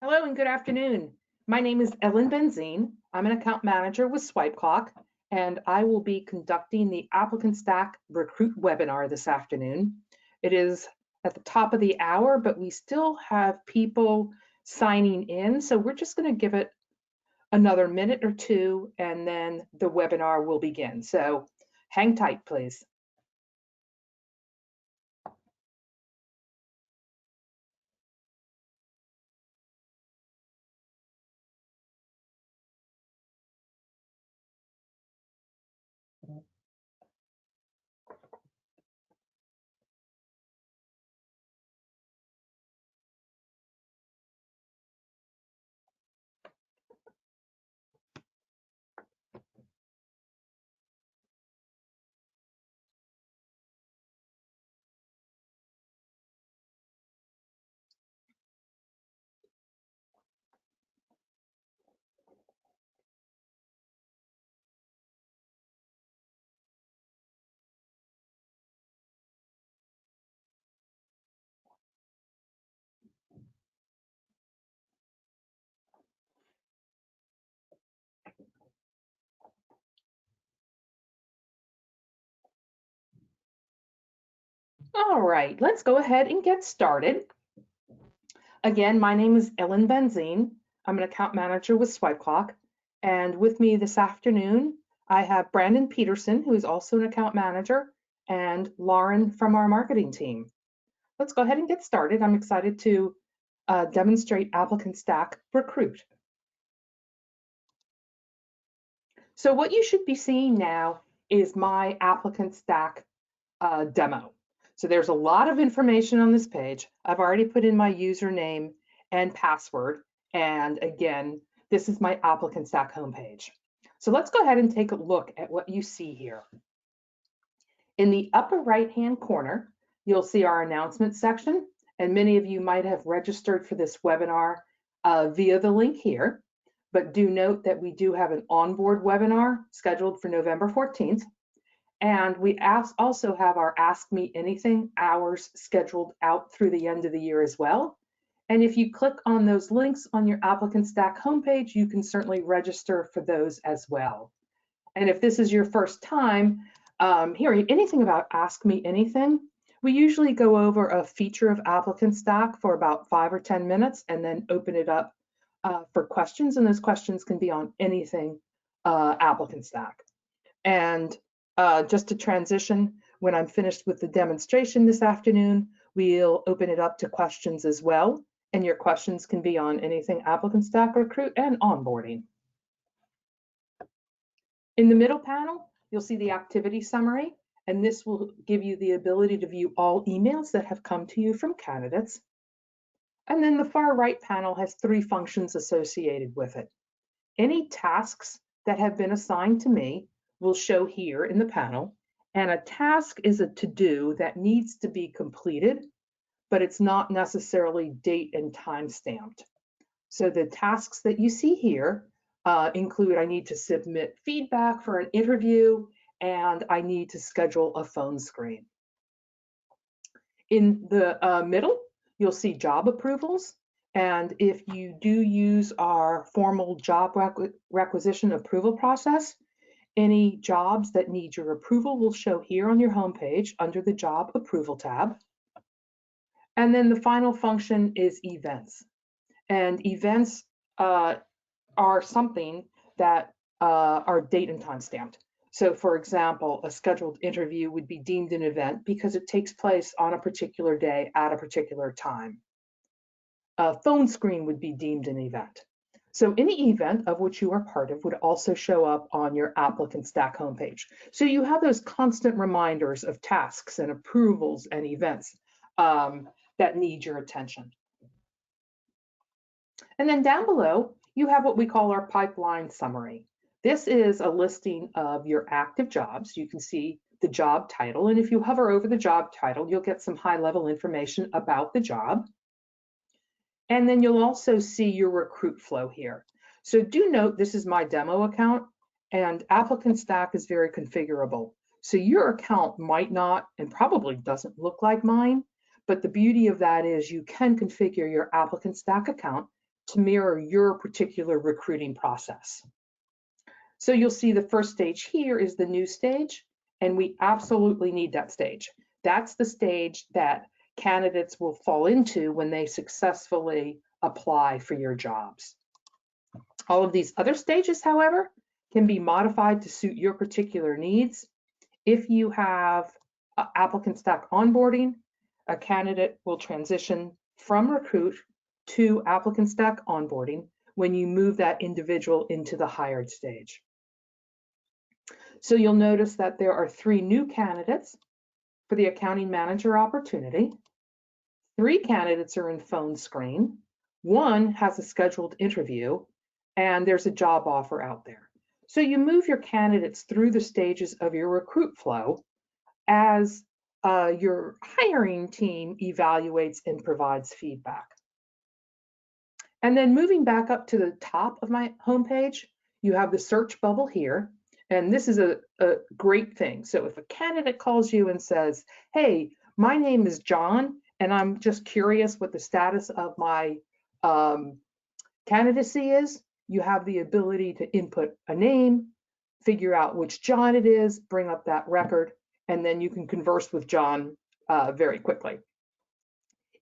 Hello and good afternoon. My name is Ellen Benzine. I'm an account manager with SwipeClock, and I will be conducting the ApplicantStack Recruit webinar this afternoon. It is at the top of the hour, but we still have people signing in, so we're just going to give it another minute or two, and then the webinar will begin. So hang tight, please. All right, let's go ahead and get started. Again, my name is Ellen Benzine. I'm an account manager with SwipeClock. And with me this afternoon, I have Brandon Peterson, who is also an account manager, and Lauren from our marketing team. Let's go ahead and get started. I'm excited to demonstrate ApplicantStack Recruit. So what you should be seeing now is my ApplicantStack demo. So there's a lot of information on this page. I've already put in my username and password. And again, this is my ApplicantStack homepage. So let's go ahead and take a look at what you see here. In the upper right-hand corner, you'll see our announcement section. And many of you might have registered for this webinar via the link here. But do note that we do have an onboard webinar scheduled for November 14th. And we also have our Ask Me Anything hours scheduled out through the end of the year as well. And if you click on those links on your ApplicantStack homepage, you can certainly register for those as well. And if this is your first time hearing anything about Ask Me Anything, we usually go over a feature of ApplicantStack for about 5 or 10 minutes and then open it up for questions. And those questions can be on anything ApplicantStack. And just to transition, when I'm finished with the demonstration this afternoon, we'll open it up to questions as well. And your questions can be on anything ApplicantStack Recruit and onboarding. In the middle panel, you'll see the activity summary, and this will give you the ability to view all emails that have come to you from candidates. And then the far right panel has 3 functions associated with it. Any tasks that have been assigned to me will show here in the panel, and a task is a to-do that needs to be completed, but it's not necessarily date and time stamped. So the tasks that you see here include I need to submit feedback for an interview, and I need to schedule a phone screen. In the middle, you'll see job approvals. And if you do use our formal job requisition approval process, any jobs that need your approval will show here on your homepage under the Job Approval tab. And then the final function is events. And events are something that are date and time stamped. So for example, a scheduled interview would be deemed an event because it takes place on a particular day at a particular time. A phone screen would be deemed an event. So any event of which you are part of would also show up on your ApplicantStack homepage. So you have those constant reminders of tasks and approvals and events that need your attention. And then down below, you have what we call our pipeline summary. This is a listing of your active jobs. You can see the job title, and if you hover over the job title, you'll get some high-level information about the job. And then you'll also see your recruit flow here. So do note this is my demo account, and ApplicantStack is very configurable. So your account might not and probably doesn't look like mine, but the beauty of that is you can configure your ApplicantStack account to mirror your particular recruiting process. So you'll see the first stage here is the new stage, and we absolutely need that stage. That's the stage that candidates will fall into when they successfully apply for your jobs. All of these other stages, however, can be modified to suit your particular needs. If you have ApplicantStack onboarding, a candidate will transition from recruit to ApplicantStack onboarding when you move that individual into the hired stage. So you'll notice that there are 3 new candidates for the accounting manager opportunity. 3 candidates are in phone screen. 1 has a scheduled interview, and there's a job offer out there. So you move your candidates through the stages of your recruit flow as your hiring team evaluates and provides feedback. And then moving back up to the top of my homepage, you have the search bubble here. And this is a great thing. So if a candidate calls you and says, hey, my name is John, and I'm just curious what the status of my candidacy is, you have the ability to input a name, figure out which John it is, bring up that record, and then you can converse with John very quickly.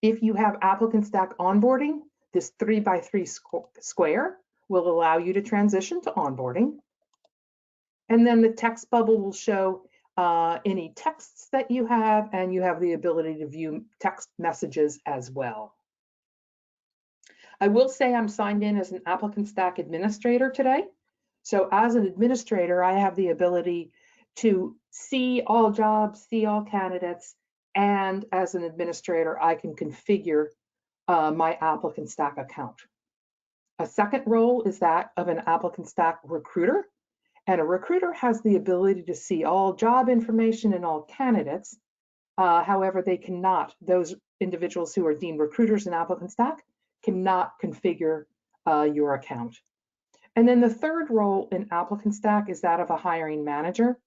If you have ApplicantStack onboarding, this 3x3 square will allow you to transition to onboarding. And then the text bubble will show any texts that you have, and you have the ability to view text messages as well. I will say I'm signed in as an ApplicantStack administrator today. So as an administrator, I have the ability to see all jobs, see all candidates, and as an administrator, I can configure my ApplicantStack account. A second role is that of an ApplicantStack recruiter, and a recruiter has the ability to see all job information and all candidates. However, they cannot, those individuals who are deemed recruiters in ApplicantStack cannot configure your account. And then the third role in ApplicantStack is that of a hiring manager.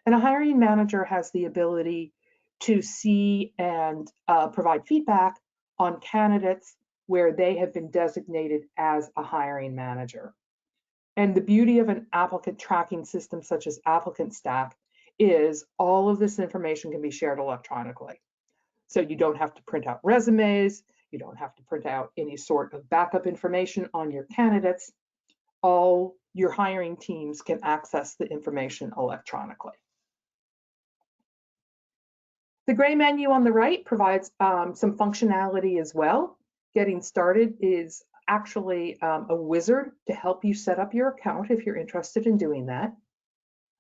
And a hiring manager has the ability to see and provide feedback on candidates where they have been designated as a hiring manager. And the beauty of an applicant tracking system such as ApplicantStack is all of this information can be shared electronically. So you don't have to print out resumes, you don't have to print out any sort of backup information on your candidates. All your hiring teams can access the information electronically. The gray menu on the right provides some functionality as well. Getting started is actually a wizard to help you set up your account if you're interested in doing that.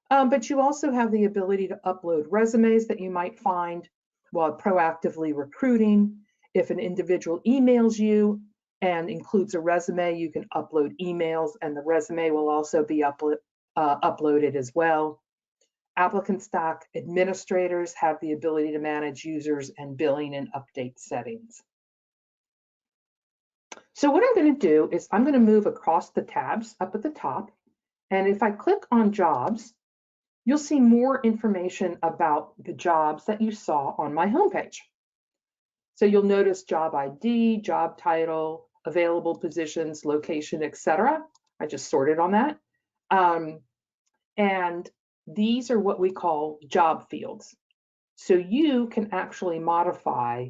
But you also have the ability to upload resumes that you might find while proactively recruiting. If an individual emails you and includes a resume, you can upload emails, and the resume will also be uploaded as well. ApplicantStack administrators have the ability to manage users and billing and update settings. So what I'm going to do is I'm going to move across the tabs up at the top, and if I click on jobs, you'll see more information about the jobs that you saw on my homepage. So you'll notice job ID, job title, available positions, location, etc. I just sorted on that. And these are what we call job fields. So you can actually modify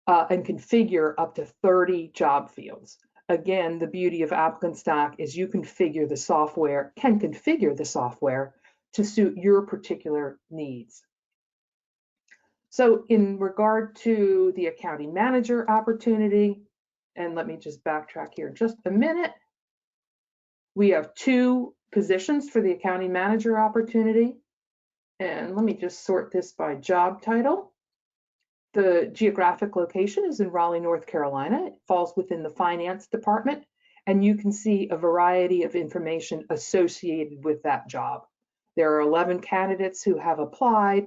and configure up to 30 job fields. Again, the beauty of ApplicantStack is you can configure the software to suit your particular needs. So in regard to the accounting manager opportunity, and let me just backtrack here just a minute. We have 2 positions for the accounting manager opportunity. And let me just sort this by job title. The geographic location is in Raleigh, North Carolina. It falls within the finance department, and you can see a variety of information associated with that job. There are 11 candidates who have applied.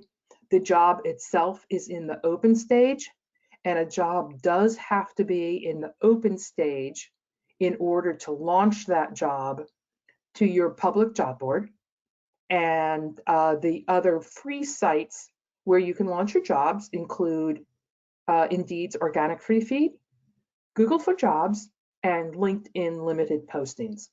The job itself is in the open stage, and a job does have to be in the open stage in order to launch that job to your public job board. And the other free sites where you can launch your jobs include Indeed's organic free feed, Google for Jobs, and LinkedIn limited postings.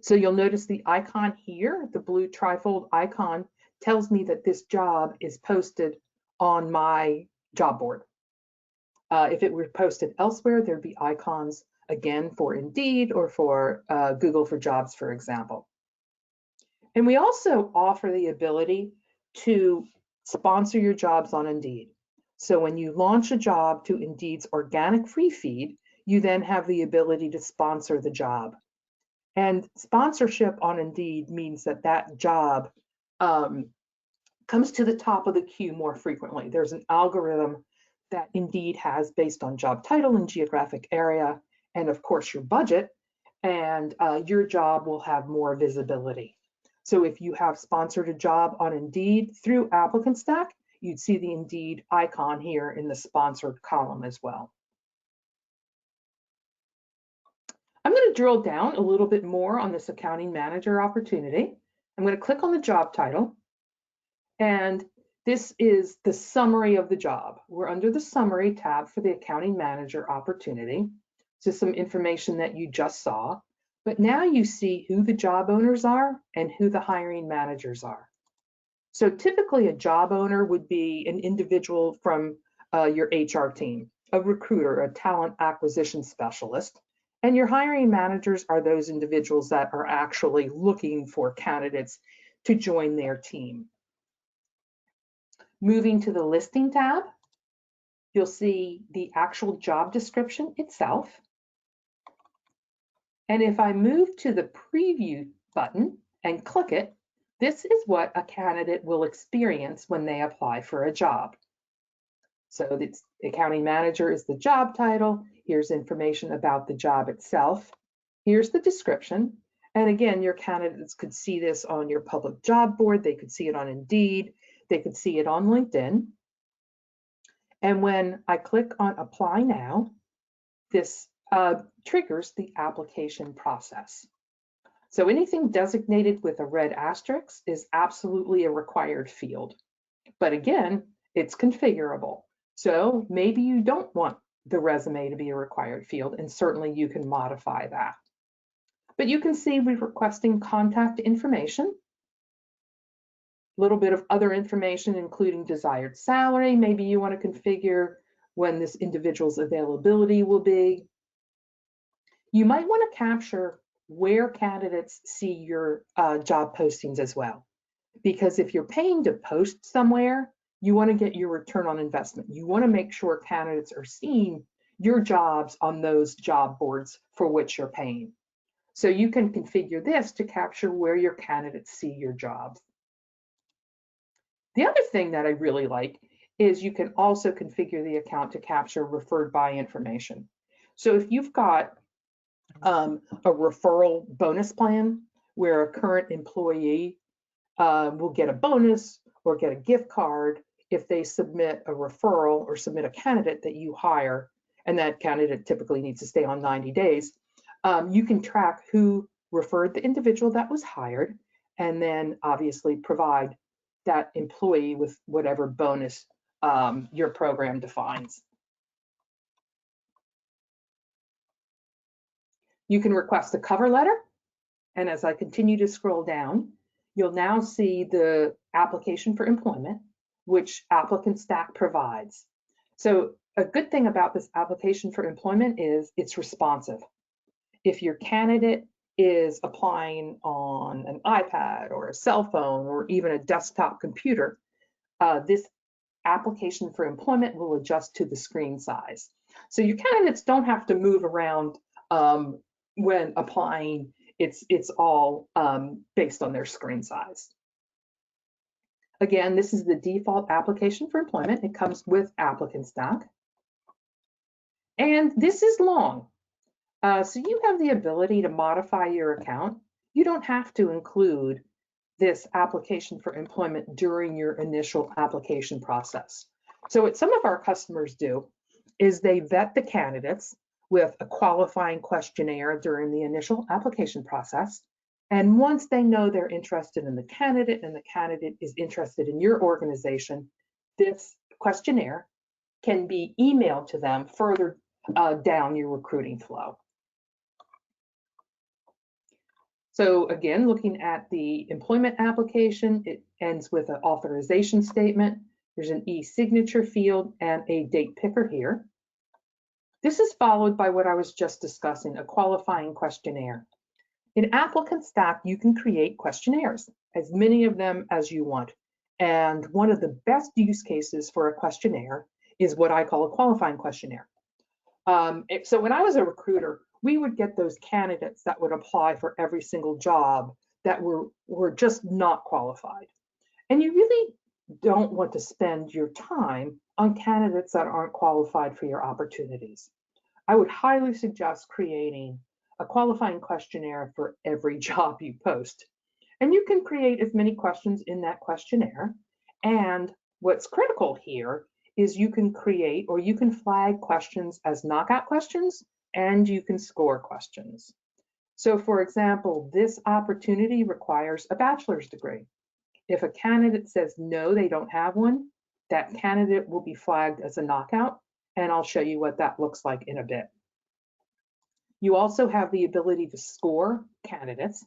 So you'll notice the icon here, the blue trifold icon, tells me that this job is posted on my job board. If it were posted elsewhere, there'd be icons again for Indeed or for Google for Jobs, for example. And we also offer the ability to sponsor your jobs on Indeed. So when you launch a job to Indeed's organic free feed, you then have the ability to sponsor the job. And sponsorship on Indeed means that that job comes to the top of the queue more frequently. There's an algorithm that Indeed has based on job title and geographic area, and of course your budget, and your job will have more visibility. So if you have sponsored a job on Indeed through ApplicantStack, you'd see the Indeed icon here in the sponsored column as well. I'm going to drill down a little bit more on this accounting manager opportunity. I'm going to click on the job title, and this is the summary of the job. We're under the summary tab for the accounting manager opportunity. So some information that you just saw, but now you see who the job owners are and who the hiring managers are. So typically a job owner would be an individual from your HR team, a recruiter, a talent acquisition specialist, and your hiring managers are those individuals that are actually looking for candidates to join their team. Moving to the listing tab, you'll see the actual job description itself. And if I move to the preview button and click it, this is what a candidate will experience when they apply for a job. So the accounting manager is the job title. Here's information about the job itself. Here's the description. And again, your candidates could see this on your public job board. They could see it on Indeed. They could see it on LinkedIn. And when I click on Apply Now, this triggers the application process. So anything designated with a red asterisk is absolutely a required field. But again, it's configurable. So maybe you don't want the resume to be a required field, and certainly you can modify that. But you can see we're requesting contact information, a little bit of other information, including desired salary. Maybe you want to configure when this individual's availability will be. You might want to capture where candidates see your job postings as well. Because if you're paying to post somewhere, you want to get your return on investment. You want to make sure candidates are seeing your jobs on those job boards for which you're paying. So you can configure this to capture where your candidates see your jobs. The other thing that I really like is you can also configure the account to capture referred by information. So if you've got a referral bonus plan where a current employee will get a bonus or get a gift card if they submit a referral or submit a candidate that you hire, and that candidate typically needs to stay on 90 days, you can track who referred the individual that was hired, and then obviously provide that employee with whatever bonus your program defines. You can request a cover letter, and as I continue to scroll down, you'll now see the application for employment, which ApplicantStack provides. So a good thing about this application for employment is it's responsive. If your candidate is applying on an iPad or a cell phone or even a desktop computer, this application for employment will adjust to the screen size. So your candidates don't have to move around when applying. It's all based on their screen size. Again, this is the default application for employment. It comes with ApplicantStack. And this is long. So you have the ability to modify your account. You don't have to include this application for employment during your initial application process. So what some of our customers do is they vet the candidates with a qualifying questionnaire during the initial application process. And once they know they're interested in the candidate and the candidate is interested in your organization, this questionnaire can be emailed to them further down your recruiting flow. So again, looking at the employment application, it ends with an authorization statement. There's an e-signature field and a date picker here. This is followed by what I was just discussing, a qualifying questionnaire. In ApplicantStack, you can create questionnaires, as many of them as you want. And one of the best use cases for a questionnaire is what I call a qualifying questionnaire. So when I was a recruiter, we would get those candidates that would apply for every single job that were just not qualified. And you really don't want to spend your time on candidates that aren't qualified for your opportunities. I would highly suggest creating a qualifying questionnaire for every job you post. And you can create as many questions in that questionnaire. And what's critical here is you can create or you can flag questions as knockout questions, and you can score questions. So for example, this opportunity requires a bachelor's degree. If a candidate says no, they don't have one, that candidate will be flagged as a knockout, and I'll show you what that looks like in a bit. You also have the ability to score candidates.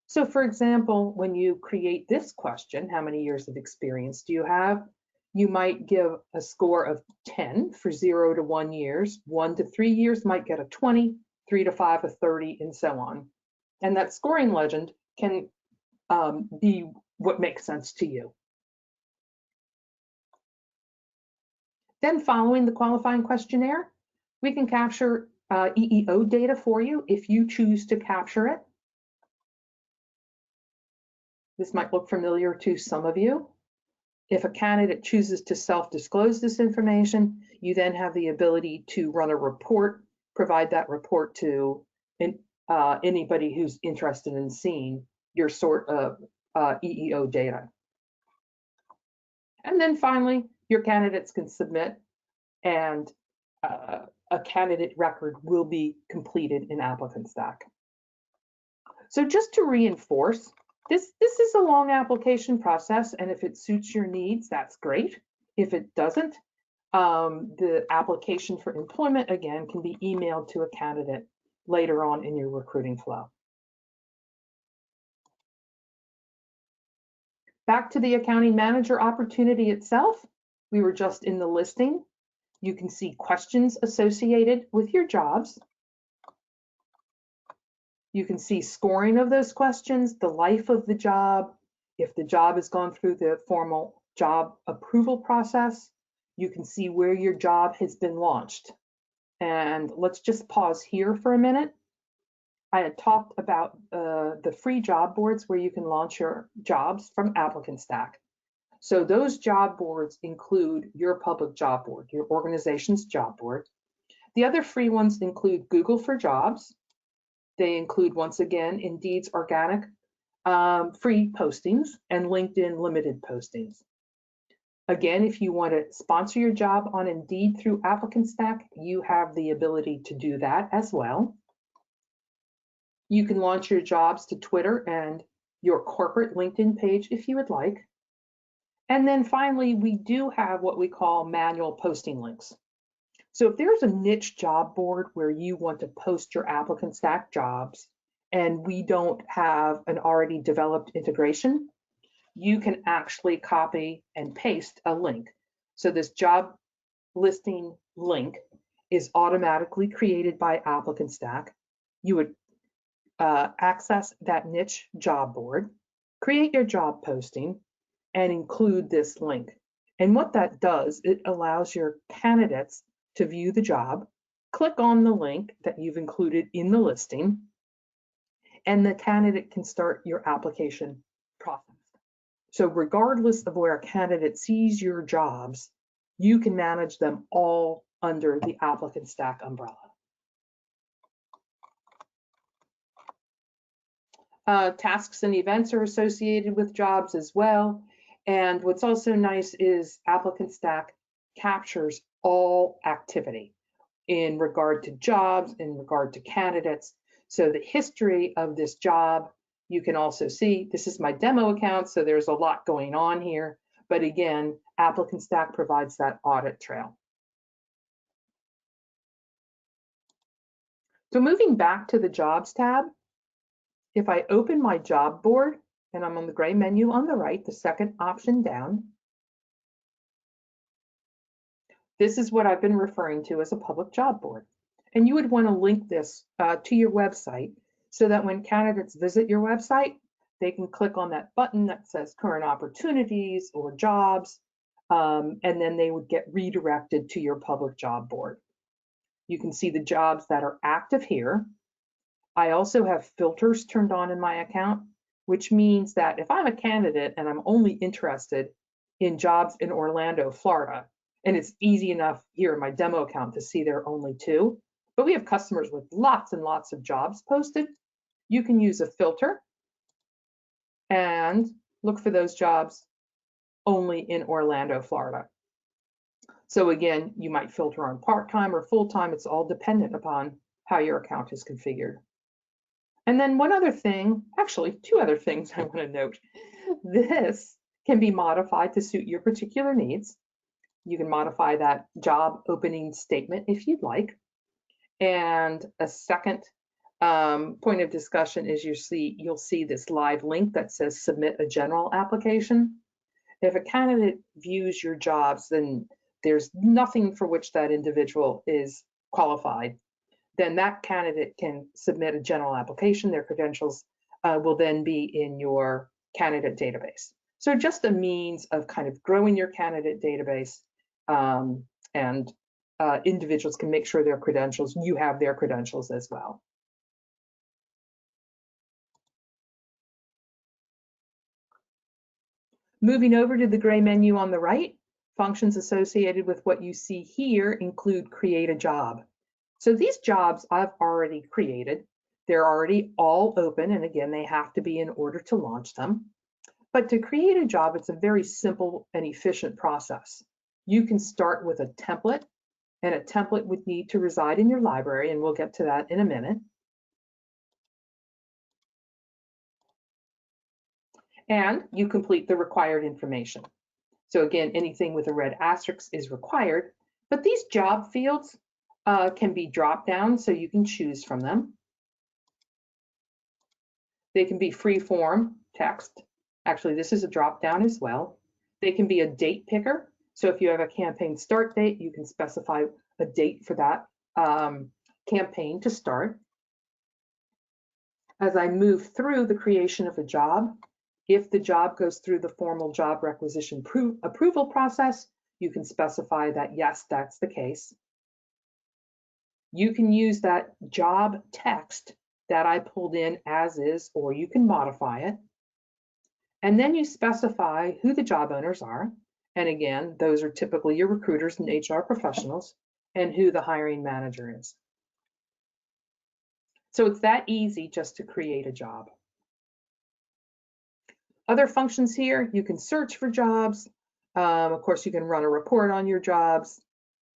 So for example, when you create this question, how many years of experience do you have? You might give a score of 10 for 0 to 1 years, 1 to 3 years might get a 20, 3 to 5 a 30, and so on. And that scoring legend can be what makes sense to you. Then following the qualifying questionnaire, we can capture EEO data for you if you choose to capture it. This might look familiar to some of you. If a candidate chooses to self-disclose this information, you then have the ability to run a report, provide that report to anybody who's interested in seeing your sort of EEO data. And then finally, your candidates can submit, and a candidate record will be completed in ApplicantStack. So just to reinforce, this is a long application process, and if it suits your needs, that's great. If it doesn't, the application for employment, again, can be emailed to a candidate later on in your recruiting flow. Back to the accounting manager opportunity itself, we were just in the listing. You can see questions associated with your jobs. You can see scoring of those questions, the life of the job, if the job has gone through the formal job approval process. You can see where your job has been launched. And let's just pause here for a minute. I had talked about the free job boards where you can launch your jobs from ApplicantStack. So those job boards include your public job board, your organization's job board. The other free ones include Google for Jobs. They include, once again, Indeed's organic free postings and LinkedIn limited postings. Again, if you want to sponsor your job on Indeed through ApplicantStack, you have the ability to do that as well. You can launch your jobs to Twitter and your corporate LinkedIn page if you would like. And then finally, we do have what we call manual posting links. So if there's a niche job board where you want to post your ApplicantStack jobs and we don't have an already developed integration, you can actually copy and paste a link. So this job listing link is automatically created by ApplicantStack. You would access that niche job board, create your job posting, and include this link. And what that does, it allows your candidates to view the job, click on the link that you've included in the listing, and the candidate can start your application process. So regardless of where a candidate sees your jobs, you can manage them all under the ApplicantStack umbrella. Tasks and events are associated with jobs as well. And what's also nice is ApplicantStack captures all activity in regard to jobs, in regard to candidates. So the history of this job, you can also see, this is my demo account, so there's a lot going on here. But again, ApplicantStack provides that audit trail. So moving back to the Jobs tab, if I open my job board and I'm on the gray menu on the right, the second option down, this is what I've been referring to as a public job board. And you would want to link this to your website so that when candidates visit your website, they can click on that button that says current opportunities or jobs, and then they would get redirected to your public job board. You can see the jobs that are active here. I also have filters turned on in my account, which means that if I'm a candidate and I'm only interested in jobs in Orlando, Florida, and it's easy enough here in my demo account to see there are only 2, but we have customers with lots and lots of jobs posted, you can use a filter and look for those jobs only in Orlando, Florida. So again, you might filter on part-time or full-time. It's all dependent upon how your account is configured. And then one other thing, actually 2 other things I want to note. This can be modified to suit your particular needs. You can modify that job opening statement if you'd like. And a second point of discussion is you'll see this live link that says submit a general application. If a candidate views your jobs, then there's nothing for which that individual is qualified. Then that candidate can submit a general application. Their credentials will then be in your candidate database. So just a means of kind of growing your candidate database, and individuals can make sure their credentials, you have their credentials as well. Moving over to the gray menu on the right, functions associated with what you see here include create a job. So these jobs I've already created. They're already all open, and again, they have to be in order to launch them. But to create a job, it's a very simple and efficient process. You can start with a template, and a template would need to reside in your library, and we'll get to that in a minute. And you complete the required information. So again, anything with a red asterisk is required, but these job fields can be dropped down so you can choose from them. They can be free form text. Actually, this is a drop down as well. They can be a date picker. So if you have a campaign start date, you can specify a date for that campaign to start. As I move through the creation of a job, if the job goes through the formal job requisition approval process, you can specify that, yes, that's the case. You can use that job text that I pulled in as is, or you can modify it. And then you specify who the job owners are. And again, those are typically your recruiters and HR professionals, and who the hiring manager is. So it's that easy just to create a job. Other functions here, you can search for jobs. Of course, you can run a report on your jobs.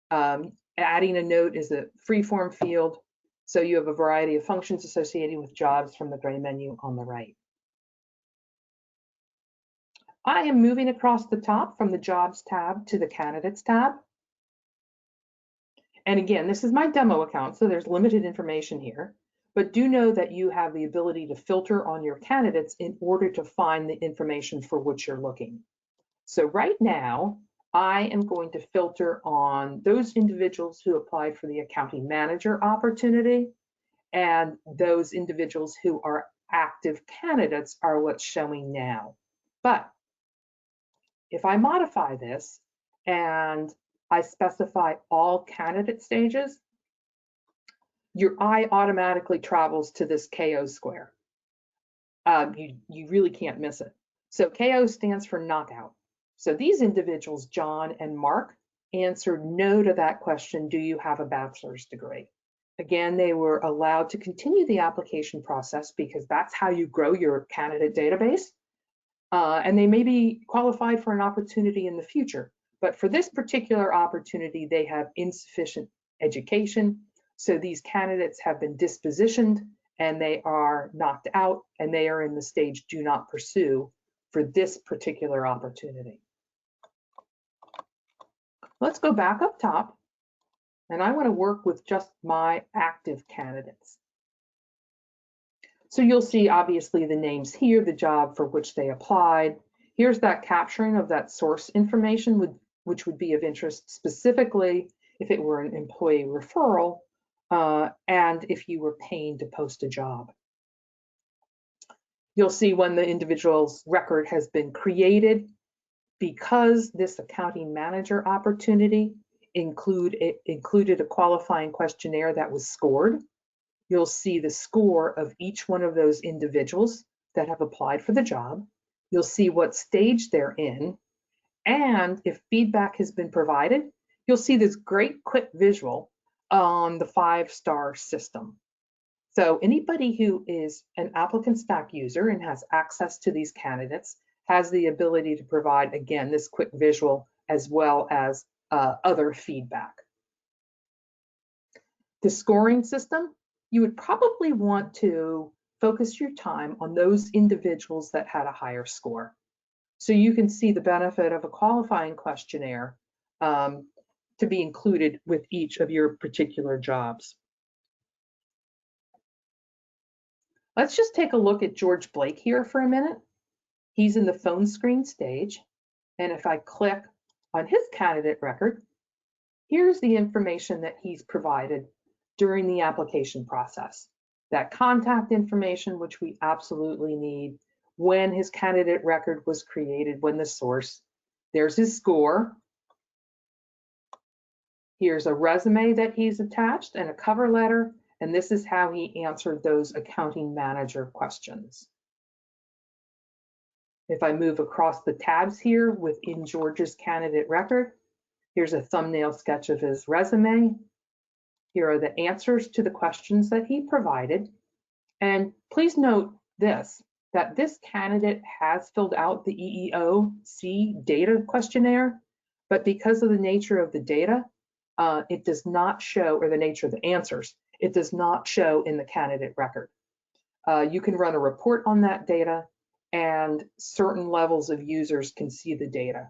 Adding a note is a free-form field. So you have a variety of functions associated with jobs from the gray menu on the right. I am moving across the top from the Jobs tab to the Candidates tab. And again, this is my demo account, so there's limited information here. But do know that you have the ability to filter on your candidates in order to find the information for which you're looking. So right now, I am going to filter on those individuals who applied for the accounting manager opportunity, and those individuals who are active candidates are what's showing now. But if I modify this and I specify all candidate stages, your eye automatically travels to this KO square. You really can't miss it. So KO stands for knockout. So these individuals, John and Mark, answered no to that question, do you have a bachelor's degree? Again, they were allowed to continue the application process because that's how you grow your candidate database. And they may be qualified for an opportunity in the future. But for this particular opportunity, they have insufficient education. So these candidates have been dispositioned and they are knocked out, and they are in the stage do not pursue for this particular opportunity. Let's go back up top and I want to work with just my active candidates. So you'll see obviously the names here, the job for which they applied. Here's that capturing of that source information, which would be of interest specifically if it were an employee referral and if you were paying to post a job. You'll see when the individual's record has been created. Because this accounting manager opportunity included a qualifying questionnaire that was scored, you'll see the score of each one of those individuals that have applied for the job. You'll see what stage they're in, and if feedback has been provided, you'll see this great quick visual on the 5-star system. So anybody who is an ApplicantStack user and has access to these candidates has the ability to provide, again, this quick visual as well as other feedback. The scoring system, you would probably want to focus your time on those individuals that had a higher score. So you can see the benefit of a qualifying questionnaire to be included with each of your particular jobs. Let's just take a look at George Blake here for a minute. He's in the phone screen stage, and if I click on his candidate record, here's the information that he's provided during the application process. That contact information, which we absolutely need, when his candidate record was created, when the source, there's his score. Here's a resume that he's attached and a cover letter, and this is how he answered those accounting manager questions. If I move across the tabs here within George's candidate record, here's a thumbnail sketch of his resume. Here are the answers to the questions that he provided. And please note this, that this candidate has filled out the EEOC data questionnaire, but because of the nature of the data, it does not show, or the nature of the answers, it does not show in the candidate record. You can run a report on that data, and certain levels of users can see the data,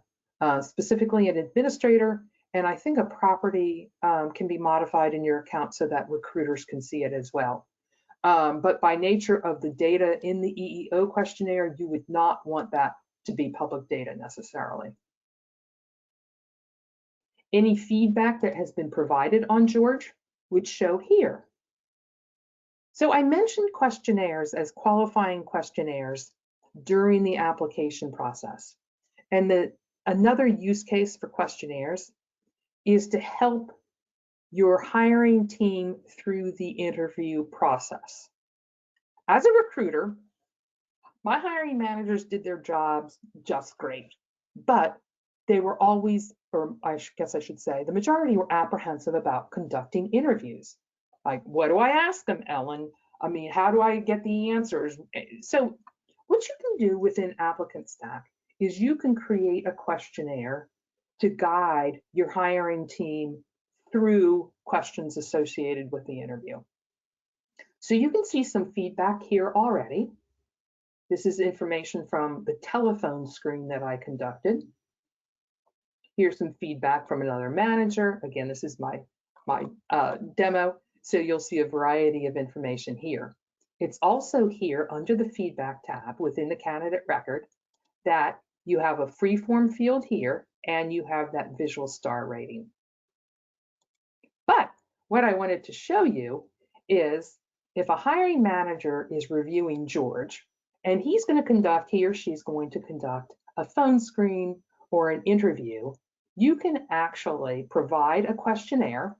specifically an administrator, and I think a property can be modified in your account so that recruiters can see it as well. But by nature of the data in the EEO questionnaire, you would not want that to be public data necessarily. Any feedback that has been provided on George would show here. So I mentioned questionnaires as qualifying questionnaires during the application process. And another use case for questionnaires is to help your hiring team through the interview process. As a recruiter, my hiring managers did their jobs just great, but they were always, or I guess I should say, the majority were apprehensive about conducting interviews. Like, what do I ask them, Ellen? I mean, how do I get the answers? So what you can do within ApplicantStack is you can create a questionnaire to guide your hiring team through questions associated with the interview. So you can see some feedback here already. This is information from the telephone screen that I conducted. Here's some feedback from another manager. Again, this is my demo, so you'll see a variety of information here. It's also here under the feedback tab within the candidate record that you have a free-form field here and you have that visual star rating. But what I wanted to show you is if a hiring manager is reviewing George and he or she's going to conduct a phone screen or an interview, you can actually provide a questionnaire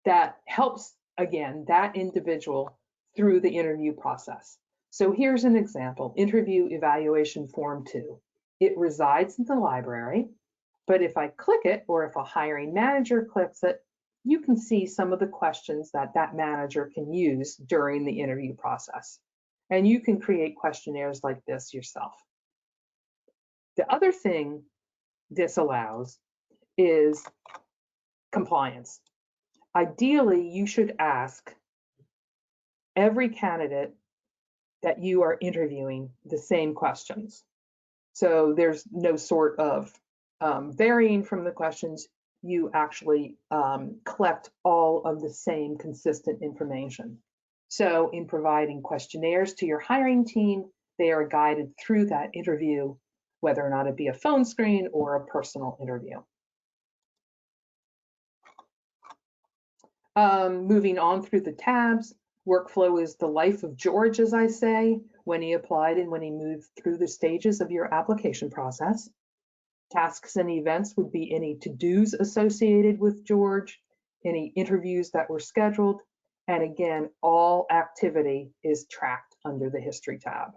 that helps, again, that individual through the interview process. So here's an example, interview evaluation form 2. It resides in the library, but if I click it, or if a hiring manager clicks it, you can see some of the questions that that manager can use during the interview process. And you can create questionnaires like this yourself. The other thing this allows is compliance. Ideally, you should ask every candidate that you are interviewing the same questions. So there's no sort of varying from the questions. you actually collect all of the same consistent information. So in providing questionnaires to your hiring team, they are guided through that interview, whether or not it be a phone screen or a personal interview. Moving on through the tabs, workflow is the life of George, as I say, when he applied and when he moved through the stages of your application process. Tasks and events would be any to-dos associated with George, any interviews that were scheduled, and again, all activity is tracked under the History tab.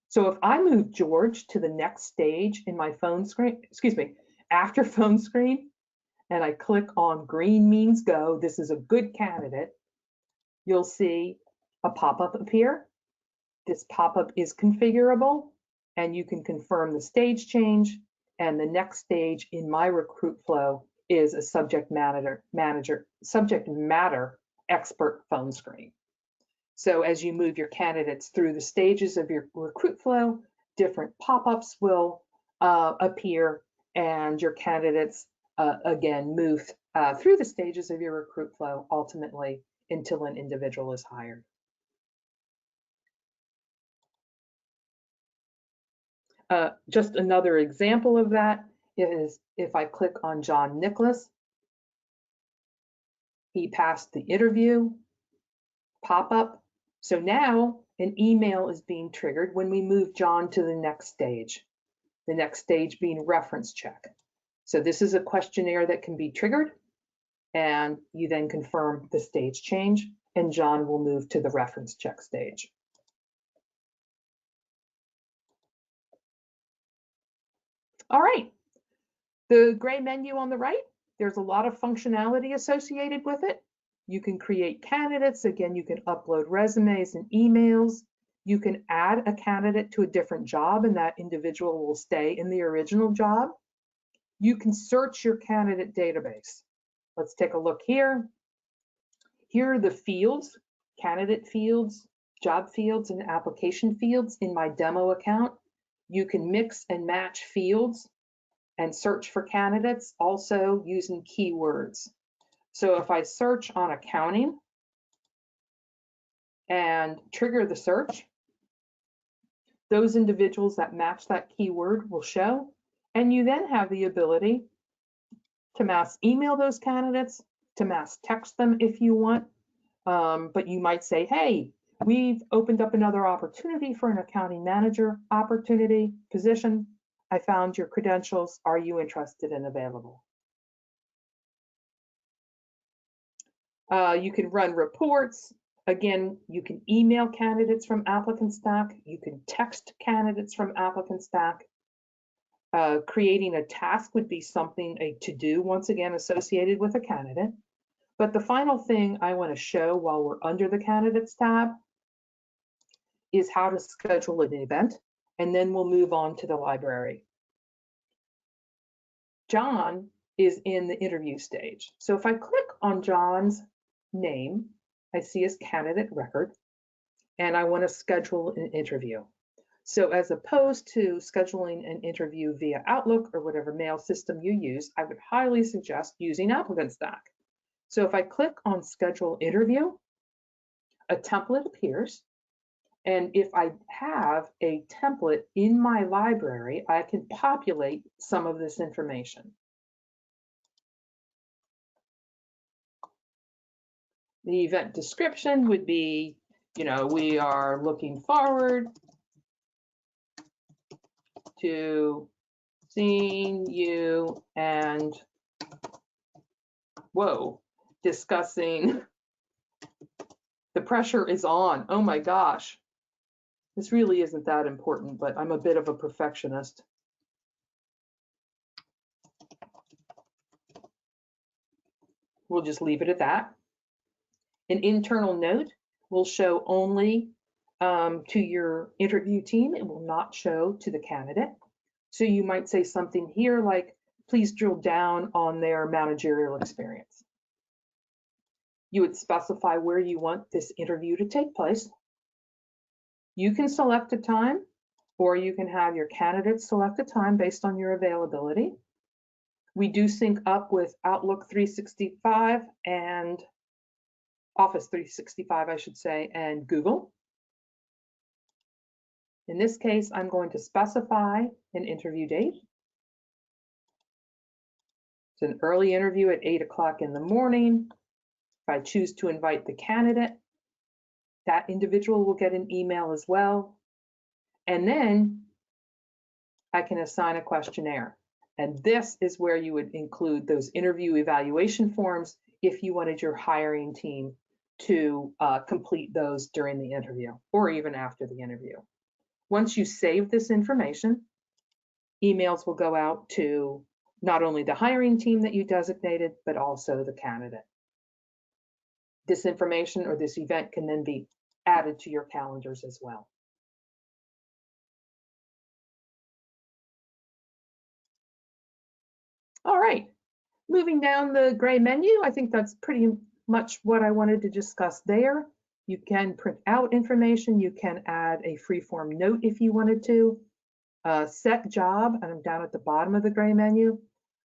So if I move George to the next stage in my phone screen, after phone screen, and I click on green means go, this is a good candidate, you'll see a pop-up appear. This pop-up is configurable, and you can confirm the stage change, and the next stage in my recruit flow is a subject matter expert phone screen. So as you move your candidates through the stages of your recruit flow, different pop-ups will appear, and your candidates again move through the stages of your recruit flow ultimately until an individual is hired. Just another example of that is if I click on John Nicholas, he passed the interview, pop-up. So now an email is being triggered when we move John to the next stage being reference check. So this is a questionnaire that can be triggered, and you then confirm the stage change, and John will move to the reference check stage. All right, the gray menu on the right, there's a lot of functionality associated with it. You can create candidates. Again, you can upload resumes and emails. You can add a candidate to a different job, and that individual will stay in the original job. You can search your candidate database. Let's take a look here. Here are the fields, candidate fields, job fields, and application fields in my demo account. You can mix and match fields and search for candidates also using keywords. So if I search on accounting and trigger the search, those individuals that match that keyword will show, and you then have the ability to mass email those candidates, to mass text them if you want, but you might say, hey, we've opened up another opportunity for an accounting manager position. I found your credentials. Are you interested and available? You can run reports. Again, you can email candidates from ApplicantStack. You can text candidates from ApplicantStack. Creating a task would be something, a to-do, once again, associated with a candidate. But the final thing I want to show while we're under the Candidates tab is how to schedule an event, and then we'll move on to the library. John is in the interview stage. So if I click on John's name, I see his candidate record, and I want to schedule an interview. So as opposed to scheduling an interview via Outlook or whatever mail system you use, I would highly suggest using ApplicantStack. So if I click on Schedule Interview, a template appears. And if I have a template in my library, I can populate some of this information. The event description would be, we are looking forward to seeing you and, discussing. The pressure is on. Oh my gosh. This really isn't that important, but I'm a bit of a perfectionist. We'll just leave it at that. An internal note will show only to your interview team. It will not show to the candidate. So you might say something here like, please drill down on their managerial experience. You would specify where you want this interview to take place. You can select a time, or you can have your candidates select a time based on your availability. We do sync up with Outlook 365 and Office 365, I should say, and Google. In this case, I'm going to specify an interview date. It's an early interview at 8 o'clock in the morning. If I choose to invite the candidate, that individual will get an email as well. And then I can assign a questionnaire. And this is where you would include those interview evaluation forms if you wanted your hiring team to complete those during the interview or even after the interview. Once you save this information, emails will go out to not only the hiring team that you designated, but also the candidate. This information or this event can then be added to your calendars as well. All right, moving down the gray menu, I think that's pretty much what I wanted to discuss there. You can print out information, you can add a free-form note if you wanted to. Set job, and I'm down at the bottom of the gray menu,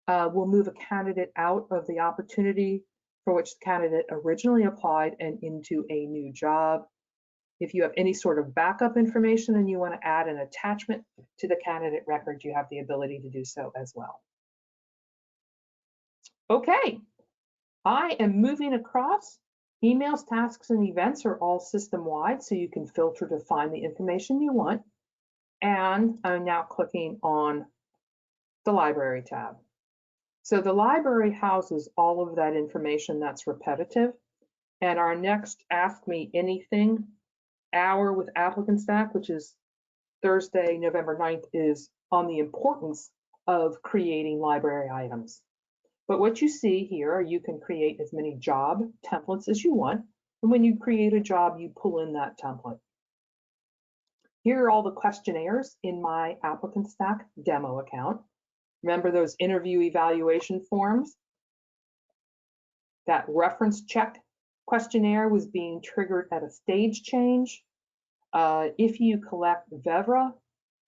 will move a candidate out of the opportunity for which the candidate originally applied and into a new job. If you have any sort of backup information and you want to add an attachment to the candidate record, you have the ability to do so as well. Okay, I am moving across. Emails, tasks, and events are all system-wide, so you can filter to find the information you want. And I'm now clicking on the Library tab. So the library houses all of that information that's repetitive. And our next Ask Me Anything hour with ApplicantStack, which is Thursday, November 9th, is on the importance of creating library items. But what you see here, you can create as many job templates as you want. And when you create a job, you pull in that template. Here are all the questionnaires in my ApplicantStack demo account. Remember those interview evaluation forms? That reference check questionnaire was being triggered at a stage change. If you collect VEVRA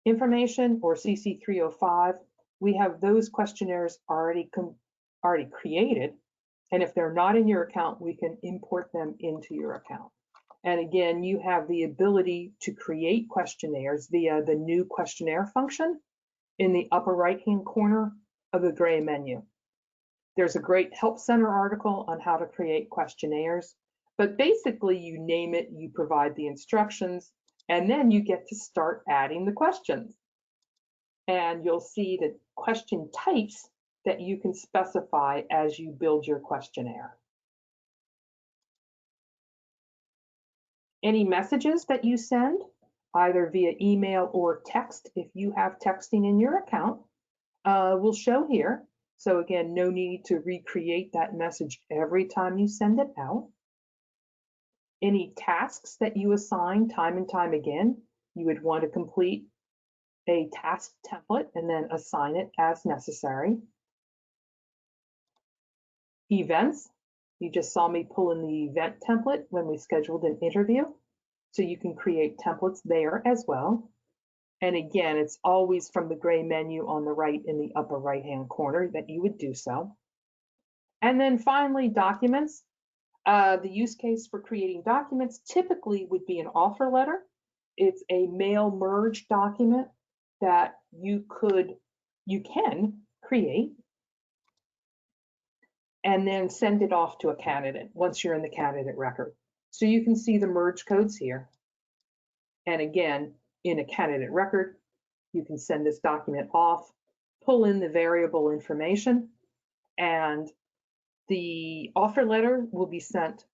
information or CC305, we have those questionnaires already created. And if they're not in your account, we can import them into your account. And again, you have the ability to create questionnaires via the new questionnaire function in the upper right-hand corner of the gray menu. There's a great Help Center article on how to create questionnaires, but basically you name it, you provide the instructions, and then you get to start adding the questions. And you'll see the question types that you can specify as you build your questionnaire. Any messages that you send, either via email or text, if you have texting in your account, will show here. So again, no need to recreate that message every time you send it out. Any tasks that you assign time and time again, you would want to complete a task template and then assign it as necessary. Events, you just saw me pull in the event template when we scheduled an interview. So you can create templates there as well. And again, it's always from the gray menu on the right in the upper right-hand corner that you would do so. And then finally, documents. The use case for creating documents typically would be an offer letter. It's a mail merge document that you can create and then send it off to a candidate once you're in the candidate record. So you can see the merge codes here. And again, in a candidate record, you can send this document off, pull in the variable information, and the offer letter will be sent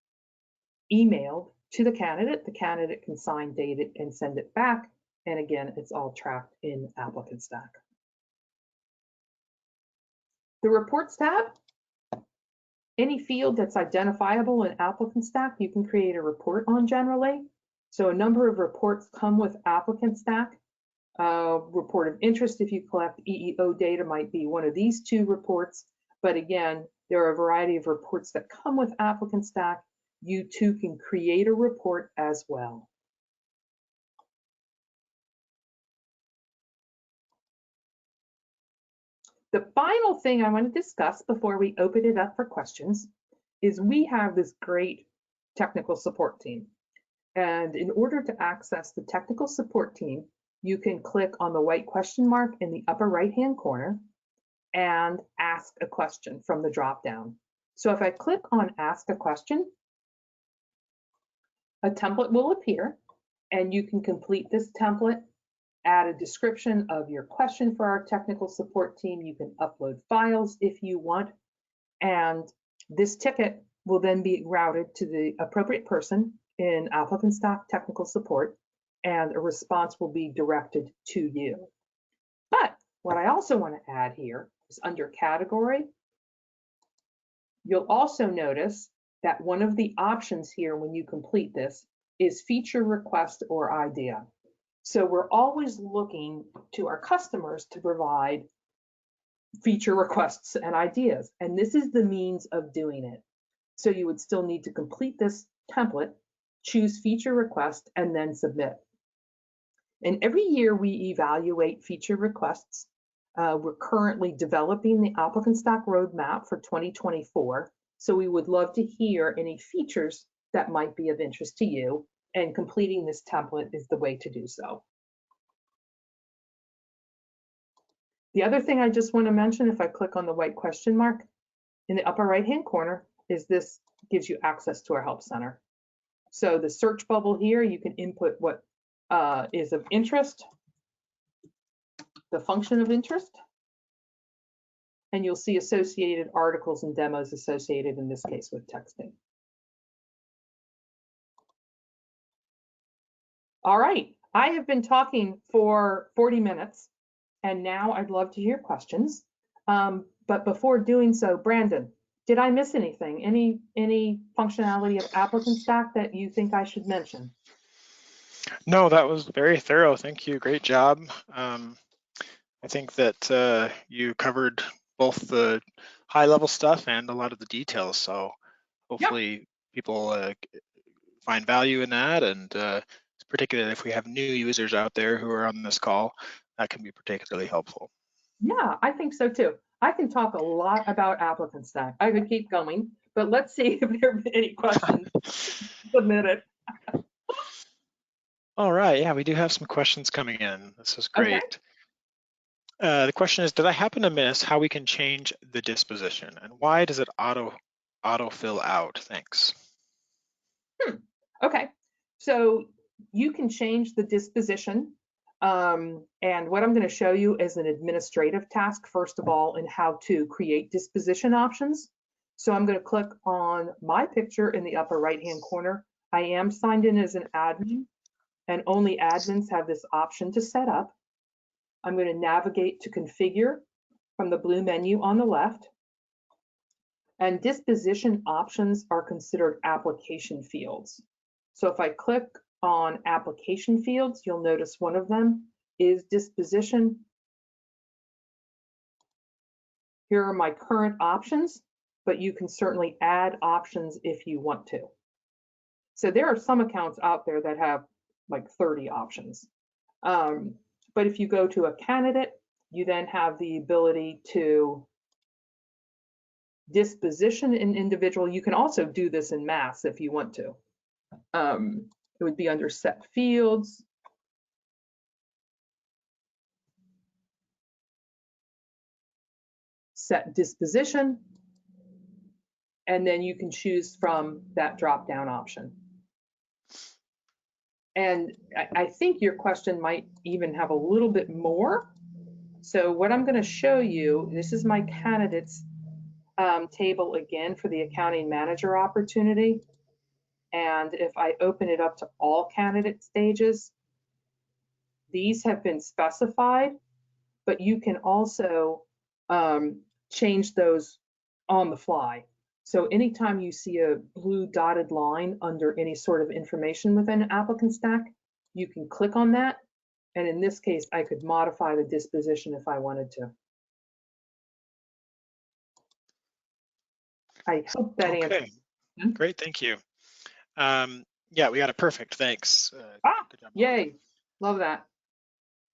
emailed to the candidate. The candidate can sign, date it, and send it back. And again, it's all tracked in ApplicantStack. The Reports tab, any field that's identifiable in ApplicantStack, you can create a report on generally. So a number of reports come with ApplicantStack. Report of interest, if you collect EEO data, might be one of these two reports. But again, there are a variety of reports that come with ApplicantStack. You too can create a report as well. The final thing I want to discuss before we open it up for questions is we have this great technical support team. And in order to access the technical support team, you can click on the white question mark in the upper right-hand corner and ask a question from the drop-down. So if I click on ask a question, a template will appear and you can complete this template, add a description of your question for our technical support team. You can upload files if you want, and this ticket will then be routed to the appropriate person in ApplicantStack technical support, and a response will be directed to you. But what I also want to add here is under category, you'll also notice that one of the options here when you complete this is feature request or idea. So we're always looking to our customers to provide feature requests and ideas, and this is the means of doing it. So you would still need to complete this template, choose feature request, and then submit. And every year we evaluate feature requests. We're currently developing the ApplicantStack roadmap for 2024. So we would love to hear any features that might be of interest to you, and completing this template is the way to do so. The other thing I just want to mention, if I click on the white question mark in the upper right-hand corner, is this gives you access to our help center. So the search bubble here, you can input what is of interest, the function of interest, and you'll see associated articles and demos associated in this case with texting. All right, I have been talking for 40 minutes, and now I'd love to hear questions. But before doing so, Brandon, did I miss anything? Any functionality of ApplicantStack that you think I should mention? No, that was very thorough. Thank you. Great job. I think that you covered both the high-level stuff and a lot of the details. So hopefully people find value in that, and particularly if we have new users out there who are on this call, that can be particularly helpful. Yeah, I think so too. I can talk a lot about ApplicantStack. I could keep going, but let's see if there are any questions. Submit it. All right, yeah, we do have some questions coming in. This is great. Okay. The question is, did I happen to miss how we can change the disposition, and why does it auto fill out? Thanks. Okay, so you can change the disposition. And what I'm going to show you is an administrative task, first of all, in how to create disposition options. So I'm going to click on my picture in the upper right-hand corner. I am signed in as an admin, and only admins have this option to set up. I'm going to navigate to configure from the blue menu on the left. And disposition options are considered application fields. So if I click on application fields, you'll notice one of them is disposition. Here are my current options, but you can certainly add options if you want to. So there are some accounts out there that have like 30 options. But if you go to a candidate, you then have the ability to disposition an individual. You can also do this in mass if you want to. It would be under set fields. Set disposition. And then you can choose from that drop-down option. And I think your question might even have a little bit more. So what I'm going to show you, this is my candidates table again for the accounting manager opportunity. And if I open it up to all candidate stages, these have been specified, but you can also change those on the fly. So anytime you see a blue dotted line under any sort of information within ApplicantStack, you can click on that. And in this case, I could modify the disposition if I wanted to. I hope that answers. Great, thank you. Yeah, we got it perfect, thanks. Good job. Yay, love that.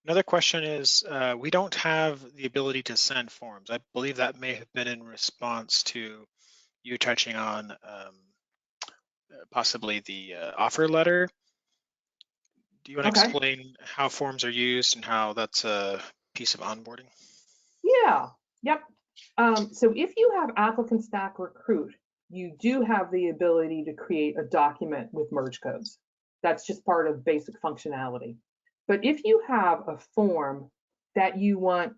Another question is, we don't have the ability to send forms. I believe that may have been in response to you touching on possibly the offer letter. Do you want to Okay. explain how forms are used and how that's a piece of onboarding? Yeah. Yep. So if you have ApplicantStack Recruit, you do have the ability to create a document with merge codes. That's just part of basic functionality. But if you have a form that you want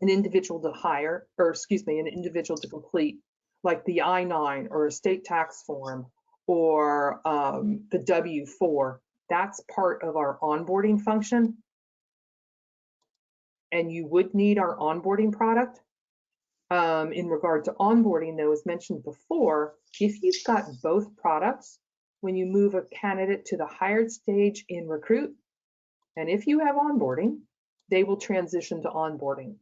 an individual to hire, or excuse me, an individual to complete, like the I-9 or a state tax form or the W-4, that's part of our onboarding function. And you would need our onboarding product. In regard to onboarding, though, as mentioned before, if you've got both products, when you move a candidate to the hired stage in Recruit, and if you have onboarding, they will transition to onboarding.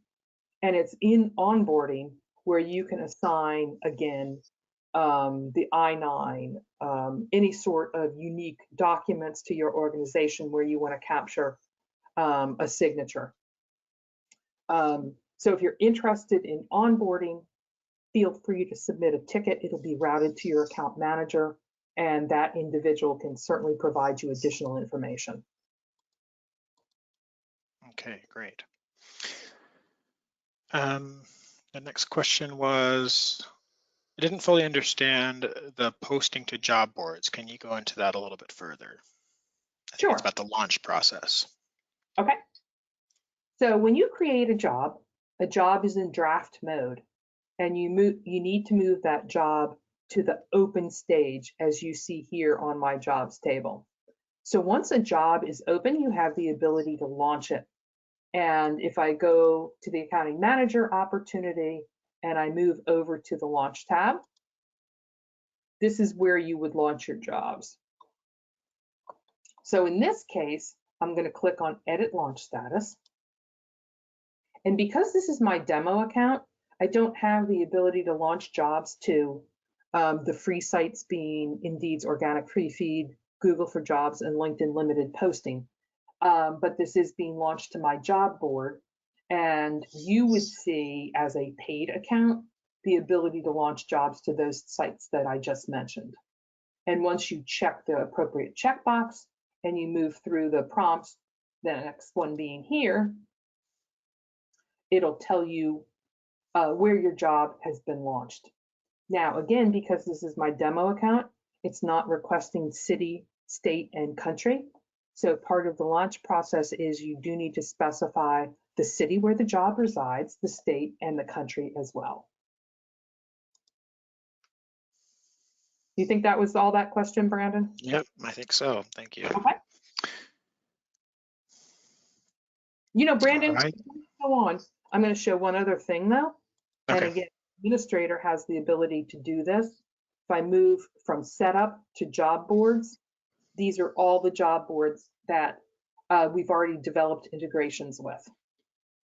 And it's in onboarding where you can assign, again, the I-9, any sort of unique documents to your organization where you want to capture a signature. So if you're interested in onboarding, feel free to submit a ticket. It'll be routed to your account manager, and that individual can certainly provide you additional information. Okay, great. The next question was, I didn't fully understand the posting to job boards. Can you go into that a little bit further? I think it's Sure. about the launch process. Okay. So when you create a job is in draft mode, and you need to move that job to the open stage, as you see here on my jobs table. So once a job is open, you have the ability to launch it. And if I go to the accounting manager opportunity and I move over to the launch tab, this is where you would launch your jobs. So in this case, I'm going to click on edit launch status. And because this is my demo account, I don't have the ability to launch jobs to the free sites being Indeed's organic free feed, Google for Jobs, and LinkedIn limited posting. But this is being launched to my job board. And you would see, as a paid account, the ability to launch jobs to those sites that I just mentioned. And once you check the appropriate checkbox and you move through the prompts, the next one being here, it'll tell you where your job has been launched. Now, again, because this is my demo account, it's not requesting city, state, and country. So part of the launch process is you do need to specify the city where the job resides, the state, and the country as well. You think that was all that question, Brandon? Yep, I think so. Thank you. Okay. You know, Brandon, All right. before we go on, I'm going to show one other thing though. And Okay. again, administrator has the ability to do this. If I move from setup to job boards, these are all the job boards that we've already developed integrations with.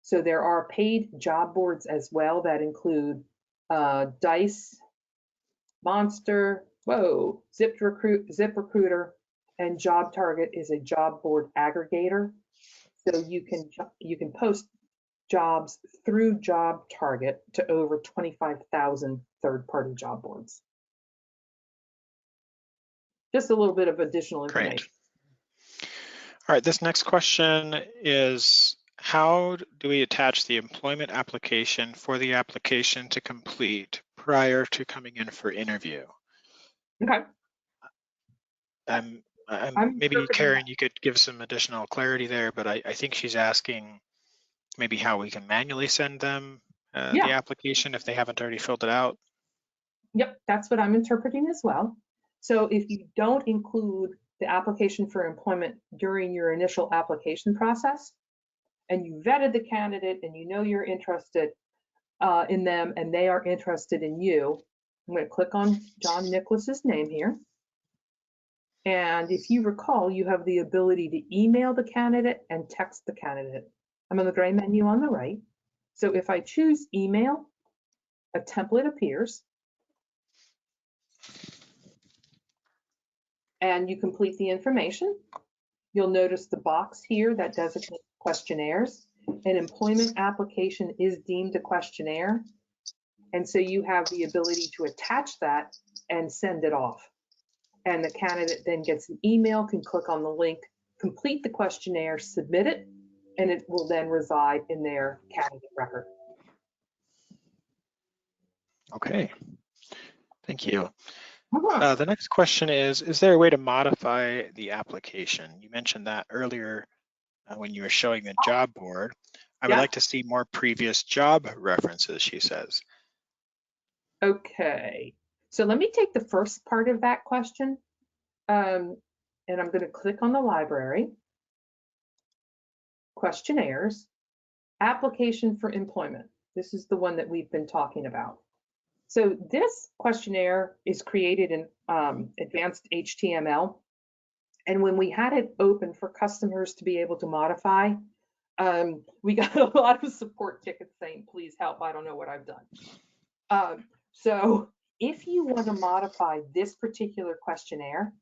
So there are paid job boards as well that include Dice, Monster, ZipRecruiter, and Job Target is a job board aggregator. So you can post jobs through Job Target to over 25,000 third-party job boards. Just a little bit of additional Great. information. All right, this next question is, how do we attach the employment application for the application to complete prior to coming in for interview? Okay. I'm Maybe interpreting Karen, you could give some additional clarity there, but I think she's asking maybe how we can manually send them that. the Yeah. application if they haven't already filled it out. Yep, that's what I'm interpreting as well. So if you don't include the application for employment during your initial application process, and you vetted the candidate and you know you're interested in them and they are interested in you, I'm going to click on John Nicholas's name here. And if you recall, you have the ability to email the candidate and text the candidate. I'm on the gray menu on the right. So if I choose email, a template appears. And you complete the information. You'll notice the box here that designates questionnaires. An employment application is deemed a questionnaire, and so you have the ability to attach that and send it off. And the candidate then gets an email, can click on the link, complete the questionnaire, submit it, and it will then reside in their candidate record. Okay, thank you. The next question is there a way to modify the application? You mentioned that earlier when you were showing the job board. I would Yeah. like to see more previous job references, she says. Okay, so let me take the first part of that question. And I'm going to click on the library, questionnaires, application for employment. This is the one that we've been talking about. So this questionnaire is created in advanced HTML. And when we had it open for customers to be able to modify, we got a lot of support tickets saying, please help, I don't know what I've done. So if you want to modify this particular questionnaire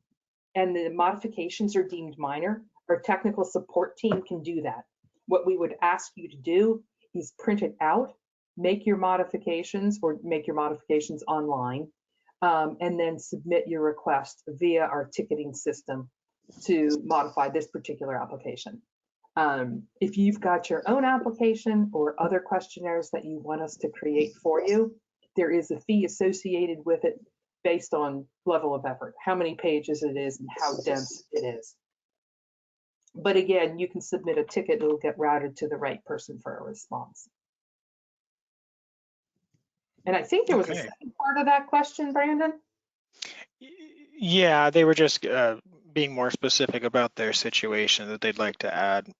and the modifications are deemed minor, our technical support team can do that. What we would ask you to do is print it out, make your modifications or make your modifications online, and then submit your request via our ticketing system to modify this particular application. If you've got your own application or other questionnaires that you want us to create for you, there is a fee associated with it based on level of effort, how many pages it is and how dense it is. But again, you can submit a ticket, it'll get routed to the right person for a response. And I think there was a second part of that question, Brandon. Yeah, they were just being more specific about their situation, that they'd like to add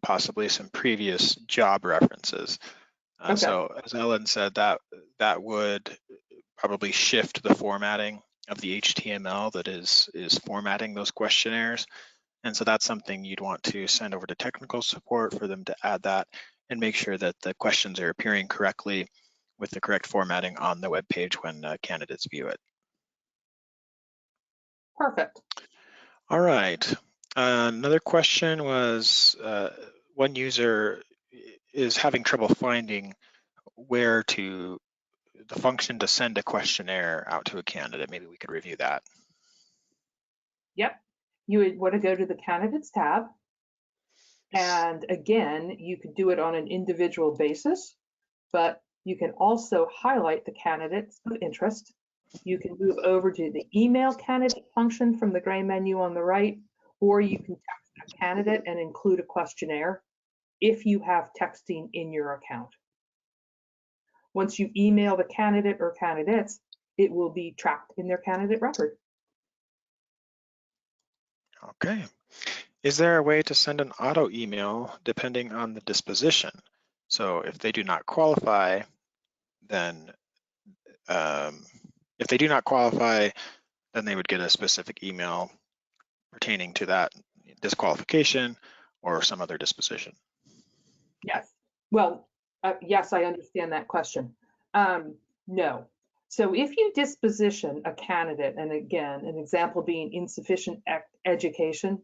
possibly some previous job references. Okay. So as Ellen said, that would probably shift the formatting of the HTML that is formatting those questionnaires. And so that's something you'd want to send over to technical support for them to add that and make sure that the questions are appearing correctly with the correct formatting on the web page when candidates view it. Perfect. All right. Another question was one user is having trouble finding where to the function to send a questionnaire out to a candidate. Maybe we could review that. Yep. You would want to go to the candidates tab. And again, you could do it on an individual basis, but you can also highlight the candidates of interest. You can move over to the email candidate function from the gray menu on the right, or you can text a candidate and include a questionnaire if you have texting in your account. Once you email the candidate or candidates, it will be tracked in their candidate record. Okay. Is there a way to send an auto email depending on the disposition? So if they do not qualify, then if they do not qualify, then they would get a specific email pertaining to that disqualification or some other disposition. Yes. Well, yes, I understand that question. No. So if you disposition a candidate, and again, an example being insufficient education,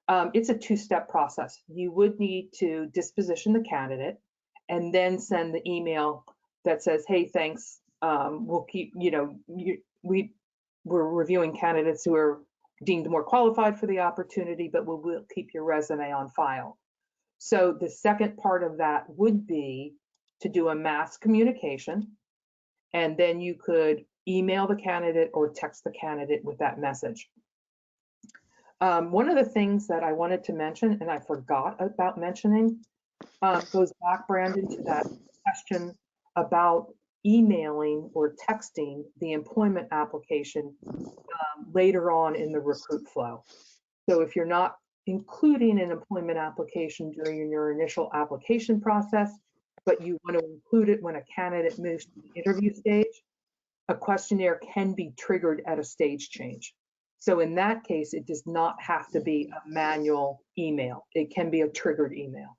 it's a two-step process. You would need to disposition the candidate and then send the email that says, hey, thanks. We'll keep, we're reviewing candidates who are deemed more qualified for the opportunity, but we'll keep your resume on file. So the second part of that would be to do a mass communication, and then you could email the candidate or text the candidate with that message. One of the things that I wanted to mention, and I forgot about mentioning, goes back, Brandon, to that question about emailing or texting the employment application later on in the recruit flow. So if you're not including an employment application during your initial application process, but you want to include it when a candidate moves to the interview stage, a questionnaire can be triggered at a stage change. So in that case, it does not have to be a manual email. It can be a triggered email.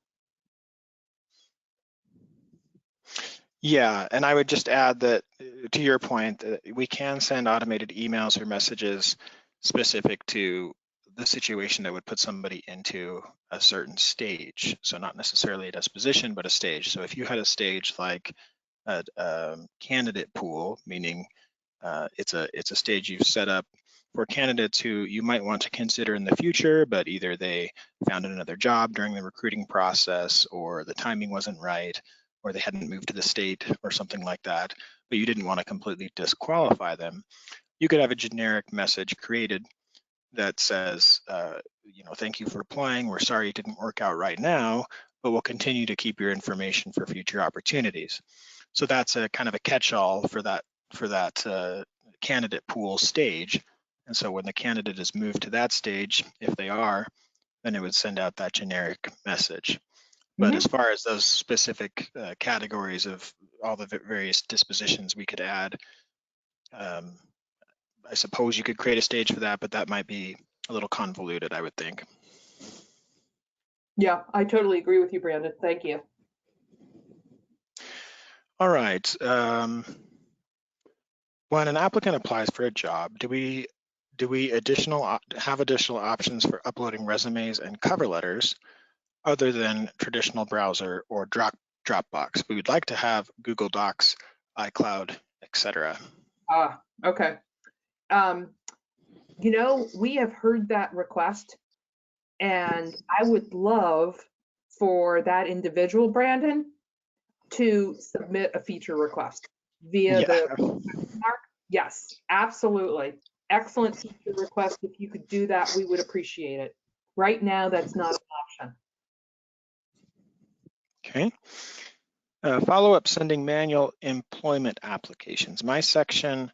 Yeah, and I would just add that to your point, we can send automated emails or messages specific to the situation that would put somebody into a certain stage. So not necessarily a disposition, but a stage. So if you had a stage like a candidate pool, meaning it's a stage you've set up for candidates who you might want to consider in the future, but either they found another job during the recruiting process, or the timing wasn't right, or they hadn't moved to the state or something like that, but you didn't want to completely disqualify them. You could have a generic message created that says, thank you for applying. We're sorry it didn't work out right now, but we'll continue to keep your information for future opportunities. So that's a kind of a catch-all for that candidate pool stage. And so when the candidate is moved to that stage, if they are, then it would send out that generic message. But as Mhm. far as those specific categories of all the various dispositions we could add, um, I suppose you could create a stage for that, but that might be a little convoluted, I would think. Yeah, I totally agree with you, Brandon. Thank you. All right. When an applicant applies for a job, do we have additional options for uploading resumes and cover letters other than traditional browser or Dropbox? We would like to have Google Docs, iCloud, etc. Ah, okay. Um, we have heard that request, and I would love for that individual, Brandon, to submit a feature request via Yeah. the mark. Yes, absolutely. Excellent feature request. If you could do that, we would appreciate it. Right now, that's not an option. Okay. Follow-up sending manual employment applications. My section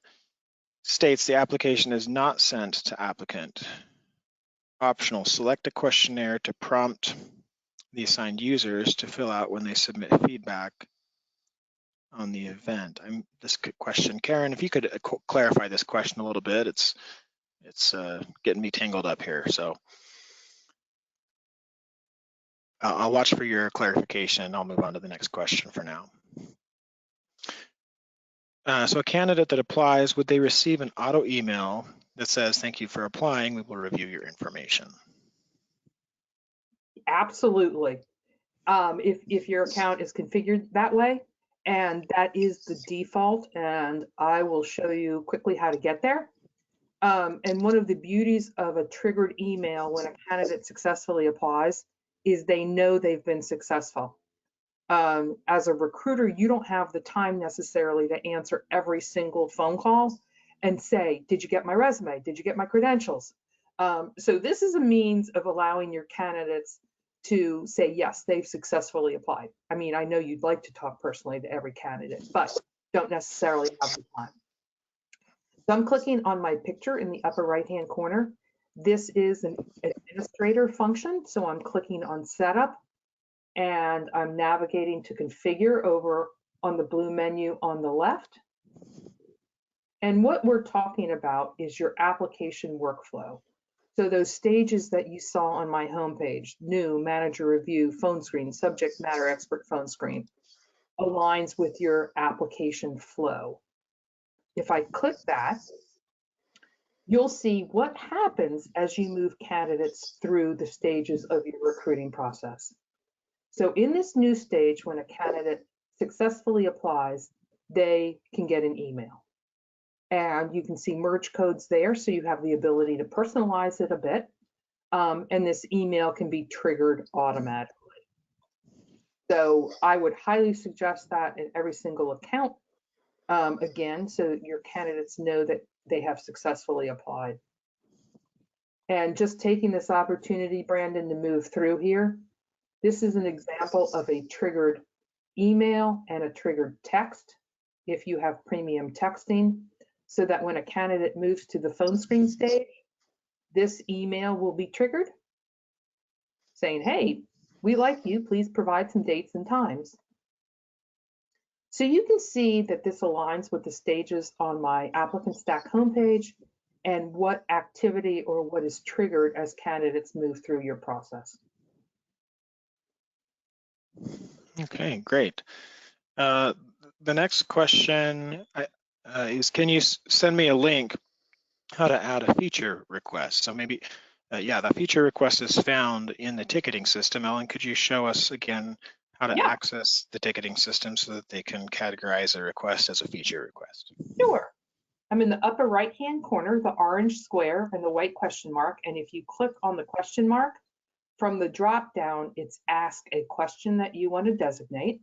states the application is not sent to applicant. Optional, select a questionnaire to prompt the assigned users to fill out when they submit feedback on the event. This question, Karen, if you could clarify this question a little bit, it's getting me tangled up here. So I'll watch for your clarification. I'll move on to the next question for now. So a candidate that applies, would they receive an auto email that says, thank you for applying, we will review your information? Absolutely. If your account is configured that way, and that is the default, and I will show you quickly how to get there. And one of the beauties of a triggered email when a candidate successfully applies is they know they've been successful. As a recruiter, you don't have the time necessarily to answer every single phone call and say, did you get my resume? Did you get my credentials? So this is a means of allowing your candidates to say, yes, they've successfully applied. I mean, I know you'd like to talk personally to every candidate, but don't necessarily have the time. So I'm clicking on my picture in the upper right-hand corner. This is an administrator function. So I'm clicking on setup, and I'm navigating to configure over on the blue menu on the left. And what we're talking about is your application workflow. So those stages that you saw on my homepage, new, manager review, phone screen, subject matter expert phone screen, aligns with your application flow. If I click that, you'll see what happens as you move candidates through the stages of your recruiting process. So in this new stage, when a candidate successfully applies, they can get an email. And you can see merge codes there, so you have the ability to personalize it a bit. And this email can be triggered automatically. So I would highly suggest that in every single account, again, so your candidates know that they have successfully applied. And just taking this opportunity, Brandon, to move through here, this is an example of a triggered email and a triggered text if you have premium texting, so that when a candidate moves to the phone screen stage, this email will be triggered saying, hey, we like you, please provide some dates and times. So you can see that this aligns with the stages on my ApplicantStack homepage and what activity or what is triggered as candidates move through your process. Okay, great. The next question is, can you send me a link how to add a feature request? So maybe Yeah, the feature request is found in the ticketing system. Ellen, could you show us again how to Yeah, access the ticketing system so that they can categorize a request as a feature request? sure. I'm in the upper right-hand corner, the orange square and the white question mark. And if you click on the question mark, from the drop down, it's ask a question that you want to designate.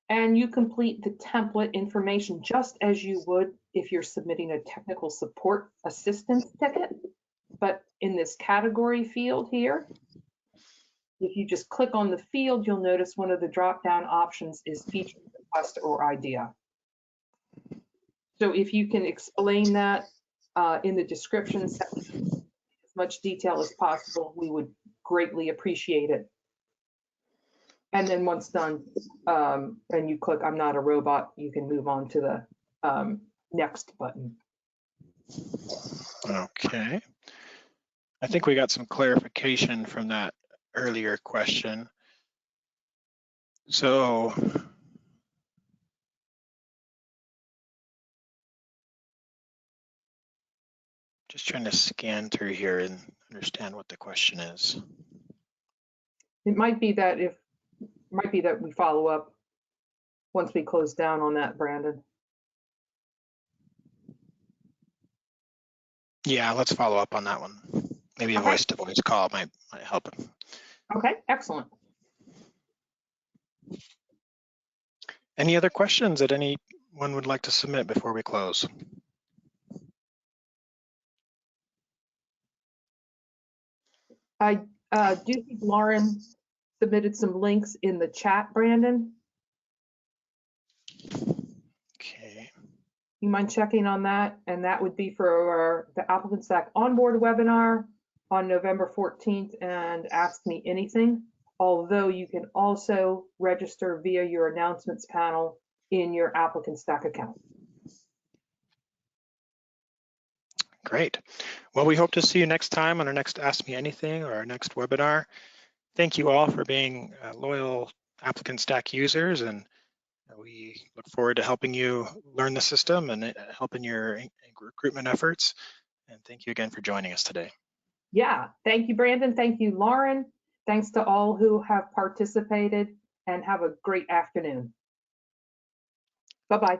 And you complete the template information just as you would if you're submitting a technical support assistance ticket. But in this category field here, if you just click on the field, you'll notice one of the drop-down options is feature request or idea. So if you can explain that in the description section, as much detail as possible, we would greatly appreciate it. And then once done, and you click I'm not a robot, you can move on to the next button. Okay. I think we got some clarification from that earlier question. So just trying to scan through here and understand what the question is. It might be that we follow up once we close down on that, Brandon. Yeah, let's follow up on that one. Maybe a Okay. voice-to-voice call might help. Okay, excellent. Any other questions that anyone would like to submit before we close? I do think Lauren submitted some links in the chat, Brandon. Okay. You mind checking on that? And that would be for the ApplicantStack onboard webinar on November 14th and Ask Me Anything. Although you can also register via your announcements panel in your ApplicantStack account. Great. Well, we hope to see you next time on our next Ask Me Anything or our next webinar. Thank you all for being loyal ApplicantStack users, and we look forward to helping you learn the system and helping your recruitment efforts. And thank you again for joining us today. Yeah, thank you, Brandon. Thank you, Lauren. Thanks to all who have participated, and have a great afternoon. Bye-bye.